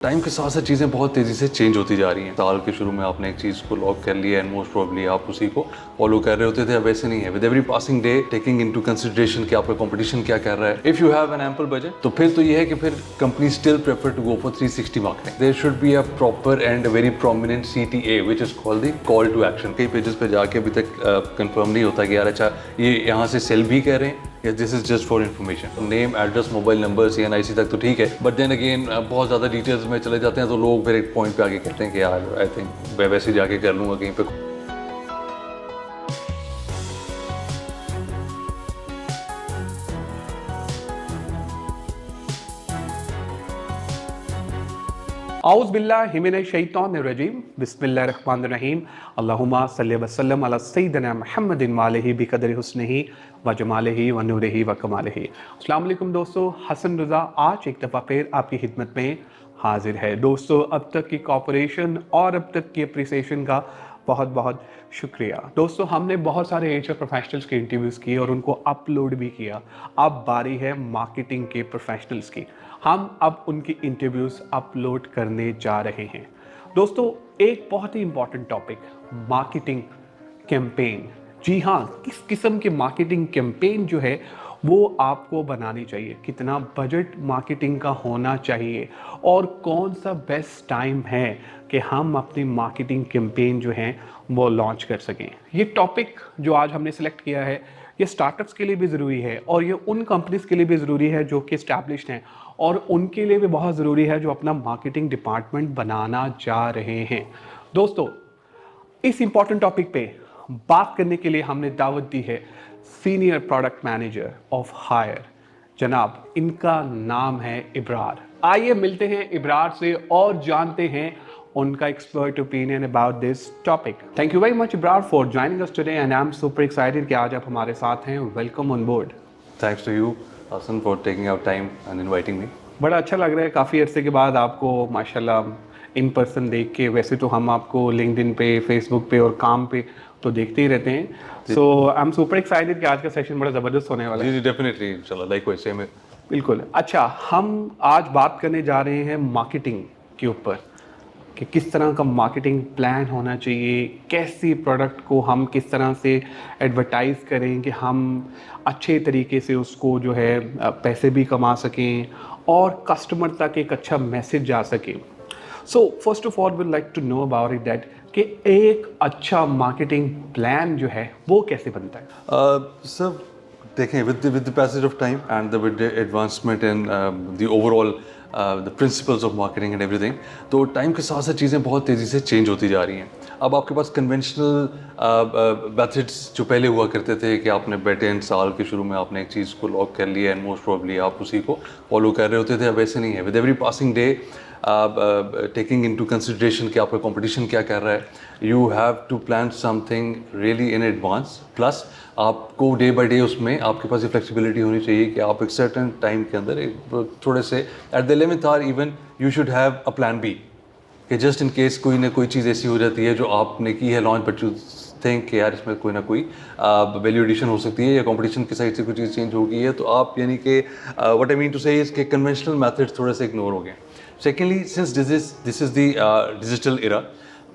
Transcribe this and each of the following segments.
Time के साथ साथ चीज़ें बहुत तेज़ी से चेंज होती जा रही हैं। साल के शुरू में आपने एक चीज़ को लॉक कर लिया एंड मोस्ट प्रोबेबली आप उसी को फॉलो कर रहे होते थे। अब वैसे नहीं है। With every passing day taking into consideration कि आपका कंपटीशन क्या कर रहा है, if you have an ample budget तो फिर तो ये है कि फिर company still prefer to go for 360 marketing. There should be a proper and very prominent CTA which is called the call to action. कई पेजेस पे जाके अभी तक कंफर्म नहीं होता कि यार अच्छा ये यहाँ से सेल भी कर रहे हैं या this is just for information. Name, address, mobile number, CNIC तक तो ठीक है, बट देन अगेन बहुत ज़्यादा डिटेल्स में चले जाते हैं तो लोग फिर एक पॉइंट पे आके कहते हैं कि यार आई थिंक मैं वैसे जाके कर लूँगा कहीं पे। आउज़ बिल्लाहि मिनश शैतानिर रजीम बिस्मिल्लाहिर रहमानिर रहीम अल्लाहुम्मा सल्लि व सल्लिम अला सय्यिदिना मुहम्मदिन व आलिहि बिक़दरि हुस्निही व जमालिही व नूरिही व कमालिही। अस्सलाम वालेकुम दोस्तों, हसन रज़ा आज एक दफ़ा फिर आपकी खिदमत में हाजिर है। दोस्तों, अब तक की कॉपरेशन और अब तक की अप्रिसिएशन का बहुत बहुत शुक्रिया। दोस्तों, हमने बहुत सारे HR प्रोफेशनल्स के इंटरव्यूज़ किए और उनको अपलोड भी किया। अब बारी है मार्केटिंग के प्रोफेशनल्स की। हम अब उनकी इंटरव्यूज़ अपलोड करने जा रहे हैं। दोस्तों, एक बहुत ही इम्पॉर्टेंट टॉपिक, मार्केटिंग कैंपेन। जी हाँ, किस किस्म के मार्केटिंग कैंपेन जो है वो आपको बनानी चाहिए, कितना बजट मार्केटिंग का होना चाहिए और कौन सा बेस्ट टाइम है कि हम अपनी मार्केटिंग कैंपेन जो है वो लॉन्च कर सकें। ये टॉपिक जो आज हमने सेलेक्ट किया है ये स्टार्टअप्स के लिए भी ज़रूरी है और ये उन कंपनीज़ के लिए भी ज़रूरी है जो कि इस्टेब्लिश्ड हैं और उनके लिए भी बहुत ज़रूरी है जो अपना मार्केटिंग डिपार्टमेंट बनाना जा रहे हैं। दोस्तों, इस इम्पॉर्टेंट टॉपिक पे बात करने के लिए हमने दावत दी है senior product manager of Haier, जनाब इनका नाम है इब्रार। आइए मिलते हैं इब्रार से और जानते हैं उनका expert opinion about this topic. Thank you very much Ibrar for joining us today and I am super excited कि आज आप हमारे साथ हैं। Welcome on board. Thanks to you Hasan for taking out time and inviting me. बड़ा अच्छा लग रहा है काफ़ी अरसे के बाद आपको माशाल्लाह इन पर्सन देख के। वैसे तो हम आपको लिंक्डइन पे, फेसबुक पे और काम पे तो देखते ही रहते हैं। सो आई एम सुपर एक्साइटेड कि आज का सेशन बड़ा ज़बरदस्त होने वाला है। जी डेफिनेटली इंशाल्लाह, लाइकवाइज सेम है। बिल्कुल। अच्छा, हम आज बात करने जा रहे हैं मार्केटिंग के ऊपर कि किस तरह का मार्केटिंग प्लान होना चाहिए, कैसी प्रोडक्ट को हम किस तरह से एडवर्टाइज़ करें कि हम अच्छे तरीके से उसको जो है पैसे भी कमा सकें और कस्टमर तक एक अच्छा मैसेज जा सके। So first of all will like to know about it that कि एक अच्छा मार्केटिंग प्लान जो है वो कैसे बनता है। सर देखें, with the passage of time and with the advancement in the overall the principles of marketing and everything, तो टाइम के साथ साथ चीज़ें बहुत तेज़ी से चेंज होती जा रही हैं। अब आपके पास कन्वेंशनल मेथड्स जो पहले हुआ करते थे कि आपने बैठे एंड साल के शुरू में आपने एक चीज़ को लॉक कर लिया एंड मोस्ट प्रोबेबली आप उसी को फॉलो कर रहे होते थे। अब वैसे नहीं है। With every passing day taking into consideration कि आपका कंपटीशन क्या कर रहा है, you have to plan something really in advance. Plus आपको डे बाय डे उसमें आपके पास ये फ्लेक्सिबिलिटी होनी चाहिए कि आप एक सर्टन टाइम के अंदर एक थोड़े से at the 11th hour even you should have a plan B कि जस्ट इन केस कोई ना कोई चीज़ ऐसी हो जाती है जो आपने की है लॉन्च, बट यू थिंक कि यार इसमें कोई ना कोई वैल्यू एडिशन हो सकती है या कंपटीशन की साइड से कोई चीज़ चेंज हो गई है, तो आप यानी कि व्हाट आई मीन टू से इसके कन्वेंशनल मेथड्स थोड़े से इग्नोर हो गए। Secondly, since this is the digital era,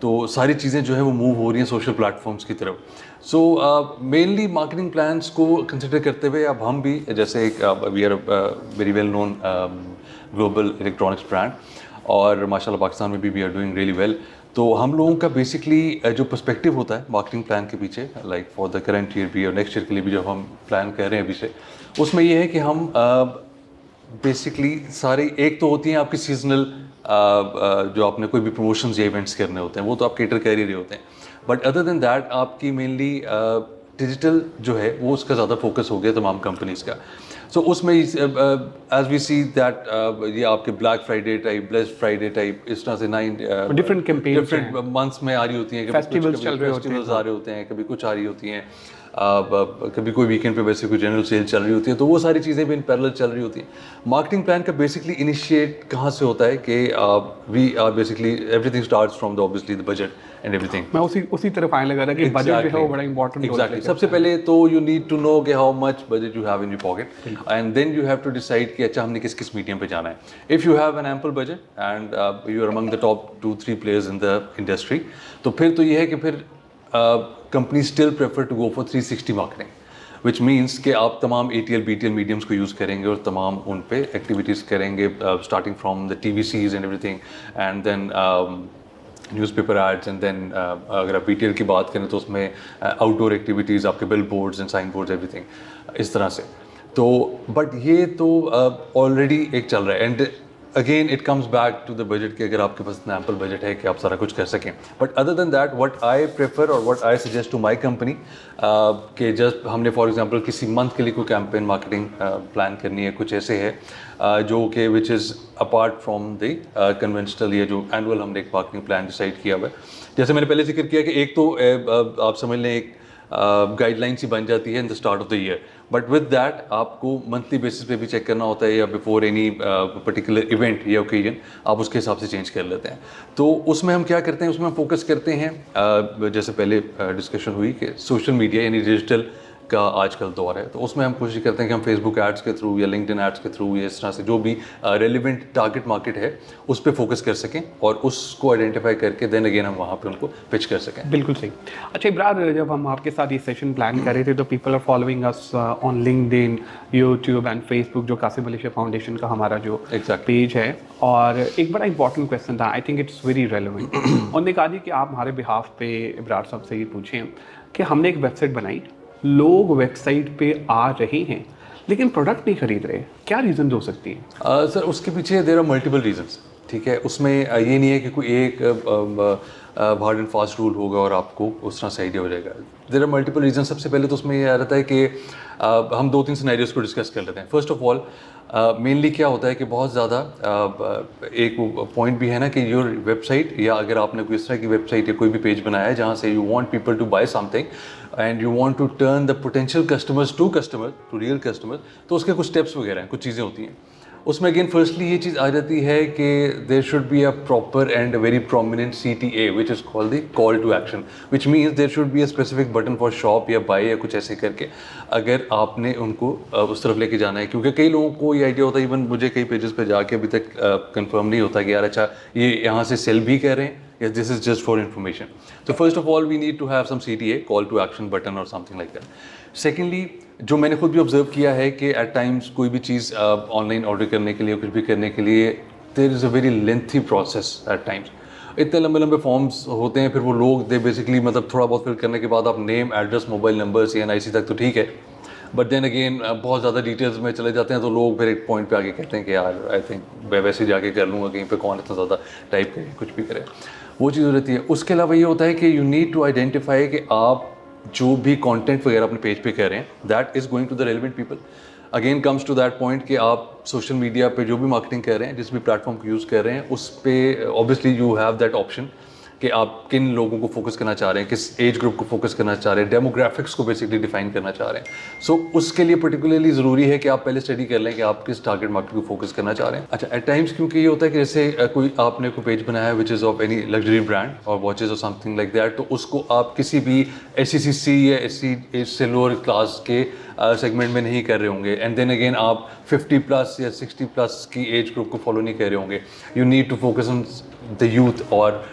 तो सारी चीज़ें जो है वो मूव हो रही हैं सोशल प्लेटफॉर्म्स की तरफ। सो मेनली मार्केटिंग प्लान्स को कंसिडर करते हुए अब हम भी जैसे एक we are very well known global electronics brand और माशाल्लाह पाकिस्तान में भी we are doing really well. तो हम लोगों का बेसिकली जो पर्सपेक्टिव होता है मार्केटिंग प्लान के पीछे, like for the current year भी और नेक्स्ट ईयर के लिए भी जब हम प्लान कर रहे हैं अभी से, उसमें ये है कि हम बेसिकली सारी एक तो होती हैं आपकी सीजनल जो आपने कोई भी प्रमोशंस या इवेंट्स करने होते हैं वो तो आप केटर कर ही रहे होते हैं, बट अदर देन दैट आपकी मेनली डिजिटल जो है वो उसका ज़्यादा फोकस हो गया तमाम कंपनीज़ का। सो उसमें एज वी सी दैट ये आपके black Friday type, blessed Friday type, इस तरह से 9 डिफरेंट कैंपेन डिफरेंट मंथ्स में आ रही होती हैं, फेस्टिवल्स चल रहे होते हैं, आ रहे होते हैं, कभी कुछ आ रही होती हैं, कभी कोई वीकेंड पे वैसे कोई जनरल सेल चल रही होती है, तो वो सारी चीज़ें भी इन पैरेलल चल रही होती हैं। मार्केटिंग प्लान का बेसिकली इनिशिएट कहाँ से होता है कि we are basically everything starts from the obviously the budget and everything. मैं उसी तरफ आने लगा था कि बजट जो है वो बड़ा इंपॉर्टेंट एग्जैक्टली सबसे पहले तो यू नीड टू नो कि how much budget you have in your pocket and then you have to decide कि अच्छा हमने किस किस मीडियम पे जाना है। If you have an ample budget and you are among the top 2-3 players in the industry, तो फिर तो ये है कि फिर company still prefer to go for 360 marketing, which means कि आप तमाम ATL BTL मीडियम्स को यूज़ करेंगे और तमाम उन पे एक्टिविटीज़ करेंगे, starting from the TVCs and everything and then newspaper ads and then अगर आप BTL की बात करें तो उसमें आउटडोर एक्टिविटीज़, आपके billboards and signboards everything इस तरह से। तो बट ये तो ऑलरेडी एक चल रहा है and again it comes back to the budget कि अगर आपके पास इतना एम्पल बजट है कि आप सारा कुछ कर सकें। But other than that what I prefer और what I suggest to my company कि जस्ट हमने फॉर एग्जांपल किसी मंथ के लिए कोई कैंपेन मार्केटिंग प्लान करनी है, कुछ ऐसे है जो कि which is apart from the conventional, ये जो एनुअल हमने एक मार्केटिंग प्लान डिसाइड किया हुआ है। जैसे मैंने पहले जिक्र किया कि एक तो आप समझ लें एक गाइडलाइंस ही बन जाती है in the start of the year, but with that आपको मंथली बेसिस पे भी चेक करना होता है या बिफोर एनी पर्टिकुलर इवेंट या ओकेजन आप उसके हिसाब से चेंज कर लेते हैं। तो उसमें हम क्या करते हैं, उसमें हम फोकस करते हैं जैसे पहले डिस्कशन हुई कि सोशल मीडिया यानी डिजिटल का आजकल दौर है, तो उसमें हम कोशिश करते हैं कि हम फेसबुक एड्स के थ्रू या लिंक्डइन एड्स के थ्रू या इस तरह से जो भी रेलिवेंट टारगेट मार्केट है उस पर फोकस कर सकें और उसको आइडेंटिफाई करके देन अगेन हम वहाँ पे उनको पिच कर सकें। बिल्कुल सही। अच्छा इब्रार, जब हम आपके साथ ये सेशन प्लान कर रहे थे तो people are following us on LinkedIn, YouTube and Facebook, जो कासिम अली शेह फाउंडेशन का हमारा जो पेज है। और एक बड़ा इंपॉर्टेंट क्वेश्चन था, I think it's very relevant. उन्होंने कहा जी कि आप हमारे बिहाफ पे इब्रार साहब से ये पूछें कि हमने एक वेबसाइट बनाई, लोग वेबसाइट पे आ रहे हैं लेकिन प्रोडक्ट नहीं खरीद रहे, क्या रीज़न हो सकती है? सर उसके पीछे देयर आर मल्टीपल रीजंस, ठीक है। उसमें ये नहीं है कि कोई एक हार्ड एंड फास्ट रूल होगा और आपको उस तरह से आइडिया हो जाएगा। There are multiple reason. सबसे पहले तो उसमें ये आ रहता है कि हम 2-3 सिनेरियोज को डिस्कस कर लेते हैं। फर्स्ट ऑफ ऑल मेनली क्या होता है कि बहुत ज़्यादा एक पॉइंट भी है ना कि योर वेबसाइट, या अगर आपने कोई इस तरह की वेबसाइट या कोई भी पेज बनाया है जहाँ से you want people to buy something and you want to turn the potential customers to real customers, तो उसके कुछ स्टेप्स वगैरह हैं, कुछ चीज़ें होती हैं। उसमें अगेन फर्स्टली ये चीज़ आ जाती है कि there should be a proper and very prominent CTA which is called the call to action, which means there should be a specific button for shop या बाय या कुछ ऐसे करके अगर आपने उनको उस तरफ लेके जाना है। क्योंकि कई लोगों को ये आइडिया होता है, इवन मुझे कई पेजेस पे जाके अभी तक कंफर्म नहीं होता कि यार अच्छा ये यहाँ से सेल भी कर रहे हैं या this is just for information. तो first of all we need to have some CTA, call to action button और समथिंग लाइक दैट। सेकेंडली, जो मैंने खुद भी ऑब्जर्व किया है कि एट टाइम्स कोई भी चीज़ ऑनलाइन ऑर्डर करने के लिए, कुछ भी करने के लिए, there is a very lengthy process at times. इतने लंबे लंबे फॉर्म्स होते हैं, फिर वो लोग दे बेसिकली मतलब थोड़ा बहुत फिल करने के बाद आप name, address, mobile number, CNIC तक तो ठीक है, बट देन अगेन बहुत ज़्यादा डिटेल्स में चले जाते हैं तो लोग फिर एक पॉइंट पे आके कहते हैं कि यार आई थिंक मैं वैसे ही जाके कर लूँगा, कहीं पे कौन इतना ज़्यादा टाइप करे, कुछ भी करे, वो चीज़ हो रहती है। उसके अलावा ये होता है कि यू नीड टू आइडेंटिफाई कि आप जो भी कंटेंट वगैरह अपने पेज पे कर रहे हैं that is going to the relevant people. Again comes to that point कि आप सोशल मीडिया पे जो भी मार्केटिंग कर रहे हैं, जिस भी प्लेटफॉर्म को यूज़ कर रहे हैं, उस पे obviously you have that option कि आप किन लोगों को फोकस करना चाह रहे हैं, किस एज ग्रुप को फोकस करना चाह रहे हैं, डेमोग्राफिक्स को बेसिकली डिफाइन करना चाह रहे हैं। सो उसके लिए पर्टिकुलरली ज़रूरी है कि आप पहले स्टडी कर लें कि आप किस टारगेट मार्केट को फोकस करना चाह रहे हैं। अच्छा, एट टाइम्स क्योंकि ये होता है कि जैसे कोई आपने कोई पेज बनाया है which is of any luxury brand और वॉचेज और समथिंग लाइक दैट, तो उसको आप किसी भी SCCC या इससे लोअर क्लास के सेगमेंट में नहीं कर रहे होंगे, एंड देन अगेन आप 50+ या 60+ की एज ग्रुप को फॉलो नहीं कर रहे होंगे। You need to focus on the youth, और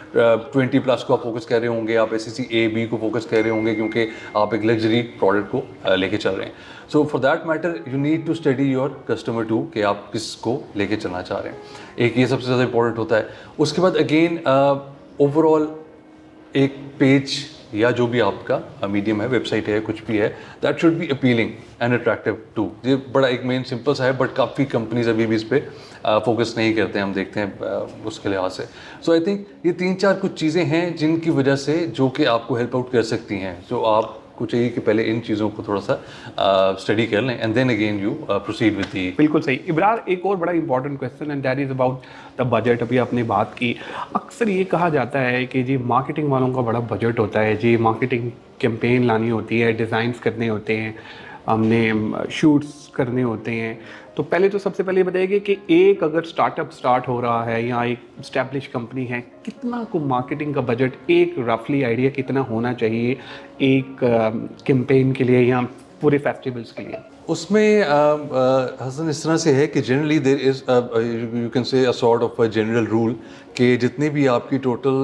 20+ को आप फोकस कर रहे होंगे, आप SCC-A-B को फोकस कर रहे होंगे क्योंकि आप एक लग्जरी प्रोडक्ट को लेके चल रहे हैं। So for that matter you need to study your customer too कि आप किसको लेके चलना चाह रहे हैं। एक ये सबसे ज़्यादा इंपॉर्टेंट होता है। उसके बाद अगेन ओवरऑल एक पेज या जो भी आपका मीडियम है, वेबसाइट है, कुछ भी है, that should be appealing and attractive too. ये बड़ा एक मेन सिंपल सा है, बट काफ़ी कंपनीज अभी भी इस पर फोकस नहीं करते हैं, हम देखते हैं उसके लिहाज से। सो आई थिंक ये 3-4 कुछ चीज़ें हैं जिनकी वजह से जो कि आपको हेल्प आउट कर सकती हैं। जो आपको चाहिए कि पहले इन चीज़ों को थोड़ा सा स्टडी कर लें and then again you proceed with the. बिल्कुल सही। इब्रार, एक और बड़ा important question and that is about the budget. अभी आपने बात की, अक्सर ये कहा जाता है कि जी मार्केटिंग वालों का बड़ा बजट होता है, जी मार्केटिंग कैंपेन लानी होती है, डिज़ाइंस करने होते हैं, हमने शूट्स करने होते हैं, तो पहले तो सबसे पहले बताइए कि एक अगर स्टार्टअप स्टार्ट हो रहा है या एक इस्टेब्लिश कंपनी है, कितना को मार्केटिंग का बजट, एक रफली आइडिया कितना होना चाहिए एक कैंपेन के लिए या पूरे फेस्टिवल्स के लिए? उसमें हसन इस तरह से है कि generally there is you can say a sort of a general rule कि जितनी भी आपकी टोटल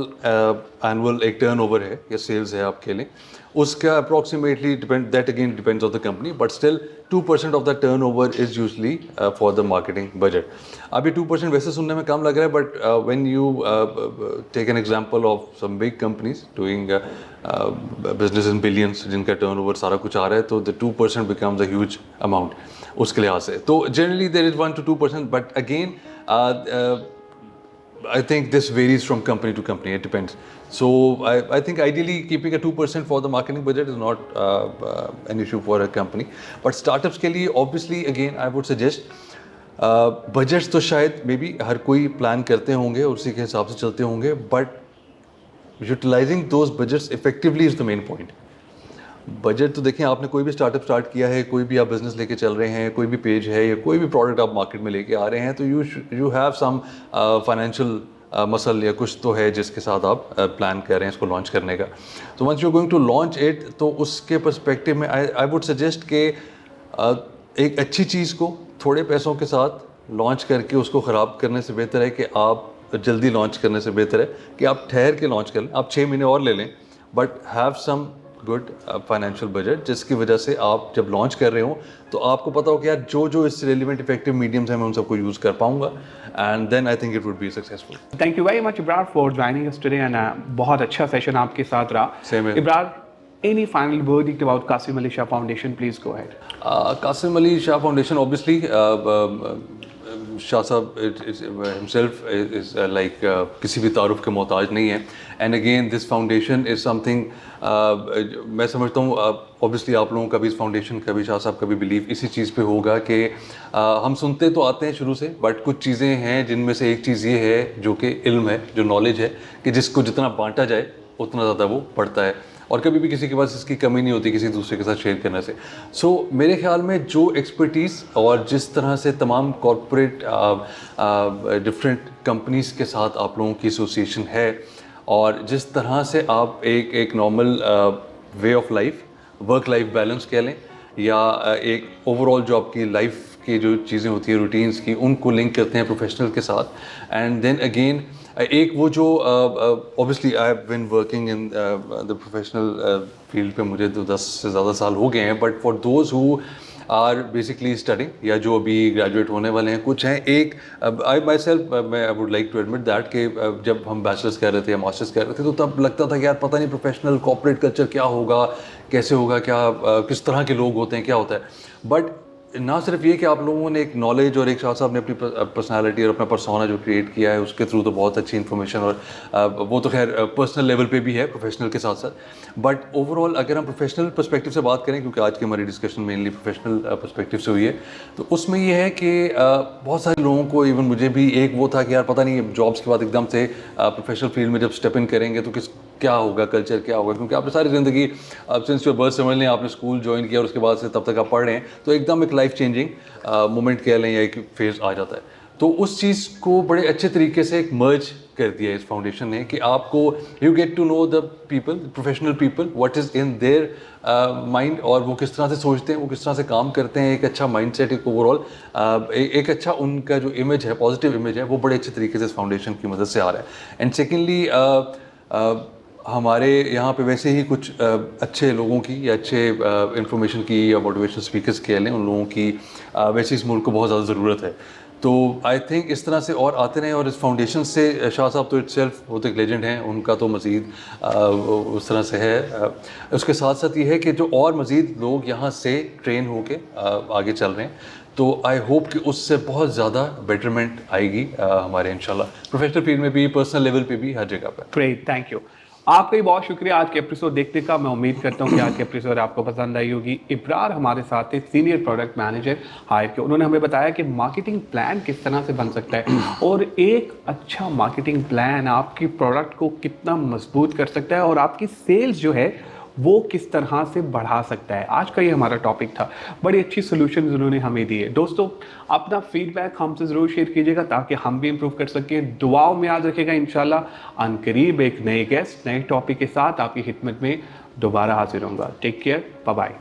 एनुअल एक टर्नओवर है या सेल्स है आपके लिए, उसका approximately depend, that again depends on the company, but still 2% of the turnover is usually for the marketing budget. अभी 2% वैसे सुनने में कम लग रहा है, but when you take an example of some big companies doing business in billions, जिनका turnover सारा कुछ आ रहा है, तो the 2% becomes a huge amount उसके लिहाज से. तो generally there is 1 to 2%, but again I think this varies from company to company. It depends. So I think ideally keeping a 2% for the marketing budget is not an issue for a company. But startups के लिए obviously again I would suggest budgets तो शायद may be हर कोई plan करते होंगे और उसी के हिसाब से चलते होंगे, but utilizing those budgets effectively is the main point. Budget तो देखें, आपने कोई भी स्टार्टअप स्टार्ट किया है, कोई भी आप बिज़नेस लेके चल रहे हैं, कोई भी पेज है या कोई भी प्रोडक्ट आप मार्केट में लेके आ रहे हैं, तो you have some financial muscle या कुछ तो है जिसके साथ आप प्लान कर रहे हैं इसको लॉन्च करने का. तो once you going to launch it, तो उसके पर्सपेक्टिव में आई वुड सजेस्ट कि एक अच्छी चीज़ को थोड़े पैसों के साथ लॉन्च करके उसको ख़राब करने से बेहतर है कि आप जल्दी लॉन्च करने से बेहतर है कि आप ठहर के लॉन्च कर लें. आप 6 महीने और ले लें, but have some good financial budget, जिसकी वजह से आप जब लॉन्च कर रहे हो तो आपको पता हो कि यार जो इससे रिलेवेंट इफेक्टिव मीडियम्स हैं मैं उन सबको यूज़ कर पाऊंगा, and then I think it would be successful. Thank you very much Ibrar for joining us today and बहुत अच्छा सेशन आपके साथ रहा. Same here. Ibrar, any final verdict about Qasim Ali Shah foundation, please go ahead. Qasim Ali Shah foundation, obviously Shah sahab himself is like किसी भी तारुफ के मोहताज नहीं है. And again this foundation is something, मैं समझता हूँ ऑब्वियसली आप लोगों का भी इस फाउंडेशन का भी, शाह साहब का भी बिलीव इसी चीज़ पे होगा कि हम सुनते तो आते हैं शुरू से, बट कुछ चीज़ें हैं जिनमें से एक चीज़ ये है जो कि इल्म है, जो नॉलेज है, कि जिसको जितना बांटा जाए उतना ज़्यादा वो बढ़ता है और कभी भी किसी के पास इसकी कमी नहीं होती किसी दूसरे के साथ शेयर करने से. सो मेरे ख्याल में जो एक्सपर्टीज़ और जिस तरह से तमाम कॉर्पोरेट डिफरेंट कंपनीज़ के साथ आप लोगों की एसोसिएशन है, और जिस तरह से आप एक normal way of life, work life balance कह लें, या एक ओवरऑल जो आपकी लाइफ की जो चीज़ें होती हैं रूटीन्स की, उनको लिंक करते हैं प्रोफेशनल के साथ. एंड देन अगेन एक वो जो obviously I have been working in the professional field पे मुझे तो 10 से ज़्यादा साल हो गए हैं, but for those who are basically studying या जो अभी ग्रेजुएट होने वाले हैं, कुछ हैं एक आई माई सेल्फ, मैं I would like to admit that कि जब हम बैचलर्स कर रहे थे या मास्टर्स कर रहे थे, तो तब लगता था कि यार पता नहीं प्रोफेशनल कॉर्पोरेट कल्चर क्या होगा, कैसे होगा, क्या किस तरह के लोग होते हैं, क्या होता है. बट ना सिर्फ ये कि आप लोगों ने एक नॉलेज और एक शाह साहब ने अपनी पर्सनालिटी और अपना पर्सोना जो क्रिएट किया है उसके थ्रू तो बहुत अच्छी इन्फॉर्मेशन, और वो तो खैर पर्सनल लेवल पे भी है प्रोफेशनल के साथ साथ, बट ओवरऑल अगर हम प्रोफेशनल पर्सपेक्टिव से बात करें, क्योंकि आज की हमारी डिस्कशन मेनली प्रोफेशनल पर्सपेक्टिव से हुई है, तो उसमें ये है कि बहुत सारे लोगों को, इवन मुझे भी, एक वो था कि यार पता नहीं जॉब्स के बाद एकदम से प्रोफेशनल फील्ड में जब स्टेप इन करेंगे तो क्या होगा, कल्चर क्या होगा, क्योंकि आपने सारी ज़िंदगी सिंस योर बर्थ समझ लें, आपने स्कूल ज्वाइन किया और उसके बाद से तब तक आप पढ़ रहे हैं, तो एकदम एक लाइफ चेंजिंग मोमेंट कह लें या एक फेज़ आ जाता है. तो उस चीज़ को बड़े अच्छे तरीके से एक मर्ज कर दिया है इस फाउंडेशन ने कि आपको you get to know the people, professional people, what is in their mind, और वो किस तरह से सोचते हैं, वो किस तरह से काम करते हैं. एक अच्छा माइंडसेट, एक ओवरऑल एक अच्छा उनका जो इमेज है, पॉजिटिव इमेज है, वो बड़े अच्छे तरीके से इस फाउंडेशन की मदद से आ रहा है. एंड सेकेंडली हमारे यहाँ पे वैसे ही कुछ अच्छे लोगों की या अच्छे इंफॉर्मेशन की या मोटिवेशनल स्पीकर्स कह लें, उन लोगों की वैसे इस मुल्क को बहुत ज़्यादा ज़रूरत है. तो आई थिंक इस तरह से और आते रहें, और इस फाउंडेशन से शाह साहब तो इटसेल्फ वो तो एक लेजेंड हैं, उनका तो मज़ीद उस तरह से है. उसके साथ साथ ये है कि जो और मज़ीद लोग यहाँ से ट्रेन होके आगे चल रहे हैं, तो आई होप कि उससे बहुत ज़्यादा बेटरमेंट आएगी हमारे इंशाल्लाह प्रोफेशनल फील्ड में भी, पर्सनल लेवल पे भी, हर जगह पर. Great, thank you. आपका ही बहुत शुक्रिया आज के एपिसोड देखने का. मैं उम्मीद करता हूँ कि आज के एपिसोड आपको पसंद आई होगी. इब्रार हमारे साथ थे, सीनियर प्रोडक्ट मैनेजर हायर के. उन्होंने हमें बताया कि मार्केटिंग प्लान किस तरह से बन सकता है और एक अच्छा मार्केटिंग प्लान आपकी प्रोडक्ट को कितना मजबूत कर सकता है और आपकी सेल्स जो है वो किस तरह से बढ़ा सकता है। आज का ये हमारा टॉपिक था, बड़ी अच्छी सोल्यूशन उन्होंने हमें दिए। दोस्तों अपना फीडबैक हमसे ज़रूर शेयर कीजिएगा ताकि हम भी इम्प्रूव कर सकें। दुआओं में याद रखेगा, इंशाल्लाह अनकरीब एक नए गेस्ट नए टॉपिक के साथ आपकी खिदमत में दोबारा हाजिर होऊंगा। Take care, bye bye.